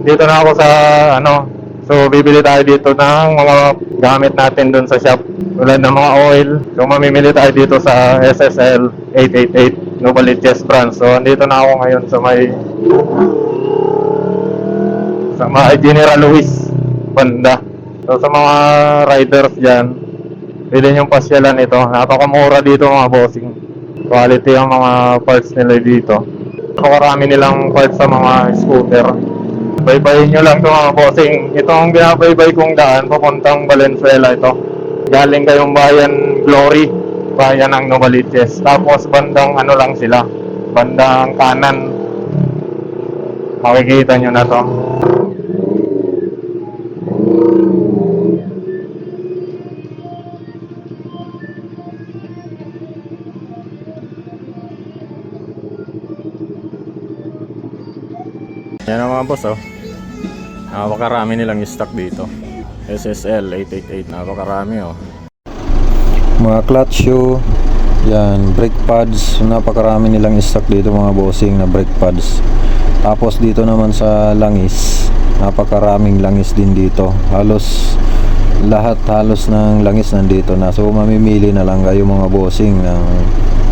Dito na ako sa ano. So bibili tayo dito ng mga gamit natin dun sa shop. Tulad ng mga oil. So mamimili tayo dito sa SSL 888 Novaliches branch. So andito na ako ngayon sa may General Luis banda. So sa mga riders dyan, pwede nyo pasyalan ito. Napakamura dito mga bossing. Quality ang mga parts nila dito. Napakarami nilang parts sa mga scooter. Baybayin nyo lang ito mga bossing. Ito ang binabaybay kong daan papuntang Valenzuela ito. Galing kayong bayan Glory, bayan ng Novaliches. Tapos bandang ano lang sila, bandang kanan. Makikita nyo na to. Yan ang mga boss, oh. Napakarami nilang stock dito. SSL 888, napakarami, oh. Mga clutch shoe, yan, brake pads, napakarami nilang stock dito mga bossing na brake pads. Tapos dito naman sa langis, napakaraming langis din dito. Halos ng langis nandito na. So mamimili na lang kayo mga bossing ng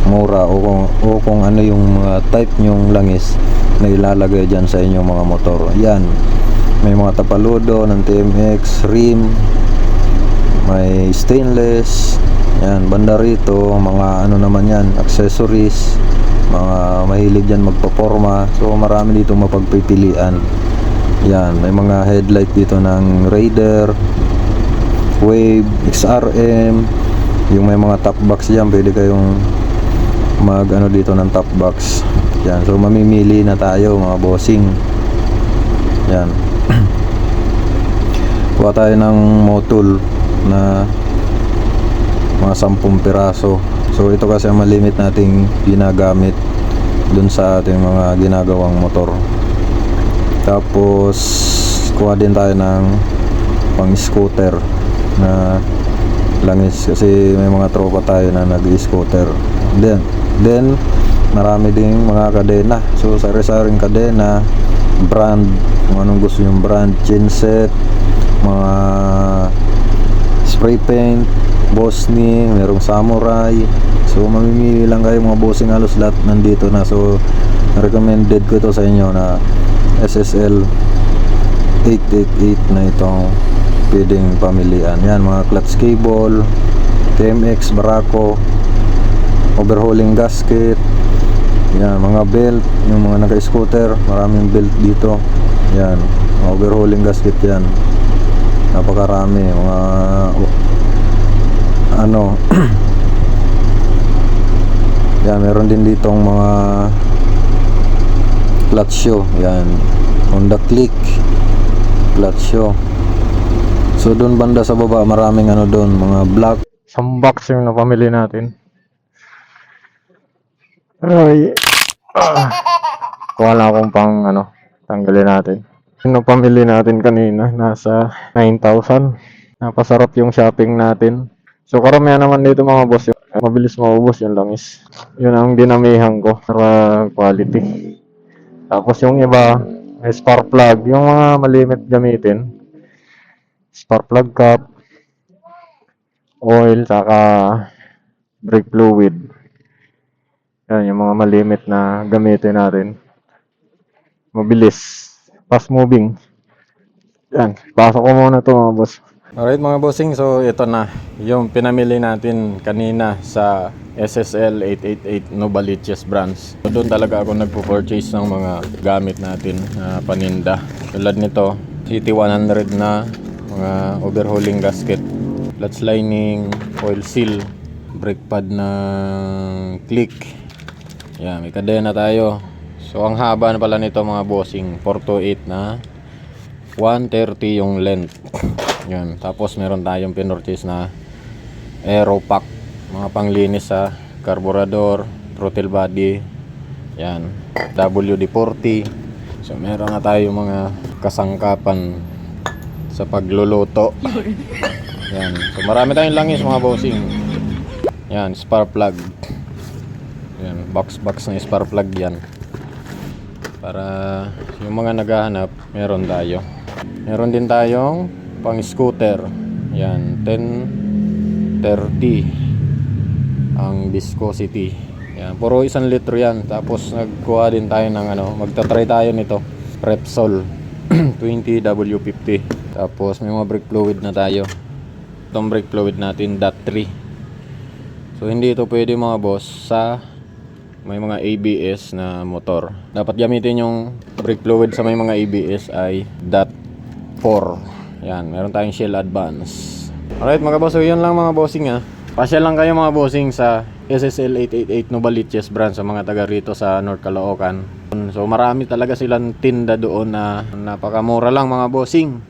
mura o kung ano yung mga type nyong langis na ilalagay dyan sa inyong mga motor. Yan, may mga tapaludo ng TMX, rim, may stainless. Yan, banda rito, mga ano naman yan, accessories, mga mahilig dyan magpaporma. So marami dito mapagpipilian. Yan, may mga headlight dito ng Raider, Wave, XRM. Yung may mga top box dyan, pwede kayong mag ano dito ng top box. Yan, so mamimili na tayo mga bossing. Yan. Kuha tayo ng motul na mga 10 piraso. So ito kasi ang malimit nating ginagamit dun sa ating mga ginagawang motor. Tapos kuha din tayo ng pang scooter na langis kasi may mga tropa tayo na nag-scooter. Then marami ding mga kadena. So sari-saring kadena, brand, kung anong gusto yung brand, chainset, mga spray paint, Bosni, merong samurai. So mamimili lang kayo mga bossing, halos lahat nandito na. So recommended ko ito sa inyo na SSL 888 na itong pwedeng pamilian. Yan, mga clutch cable, TMX, Barako, overhauling gasket. Yan, mga belt, yung mga naka-scooter, maraming belt dito. Yan, overhauling gasket yan. Napakarami, mga ano yan, meron din ditong mga clutch shoe. Yan, Honda Click clutch shoe. So doon banda sa baba maraming ano doon, mga black. Some box yung napamili natin. Ay, kuha lang akong pang ano, tanggalin natin. Yung napamili natin kanina, nasa 9,000. Napasarap yung shopping natin. So karamihan naman dito mga boss, mabilis maubos yung langis. Yun ang dinamihan ko para quality. Tapos yung iba, may spark plug, yung mga malimit gamitin. Spark plug cap, oil, saka brake fluid. Yan, yung mga malimit na gamitin natin. Mabilis, fast moving. Yan, pasok ko muna to mga boss. Alright mga bossing, so ito na yung pinamili natin kanina sa SSL 888 Novaliches branch. So doon talaga ako nagpo-purchase ng mga gamit natin na paninda. Tulad nito, CT100 na mga overhauling gasket, clutch lining, oil seal, brake pad ng Click. Yan, may kadena tayo. So ang haba na pala nito mga bossing, 428 na 130 yung length. Yan. Tapos meron tayong pinurchase na aero pack, mga panglinis sa carburetor, throttle body. Yan, WD-40. So meron na tayong mga kasangkapan sa pagluluto. Yan. So marami tayong langis mga bossing. Yan, spark plug. Yan, box ng spark plug yan. para yung mga naghahanap meron tayo. Meron din tayong pang scooter. Yan, 1030 ang viscosity. Yan, puro 1 litro yan. Tapos nagkuha din tayo ng magta-try tayo nito, Repsol 20W50. Tapos may mga brake fluid na tayo. Itong brake fluid natin .3. So hindi ito pwede mga boss sa may mga ABS na motor. Dapat gamitin yung brake fluid sa may mga ABS ay .4. Yan, meron tayong Shell Advance. Alright mga boss, so yun lang mga bossing ha. Pasyal lang kayo mga bossing sa SSL 888 Novaliches branch sa mga taga rito sa North Caloocan. So marami talaga silang tinda doon na napakamura lang mga bossing.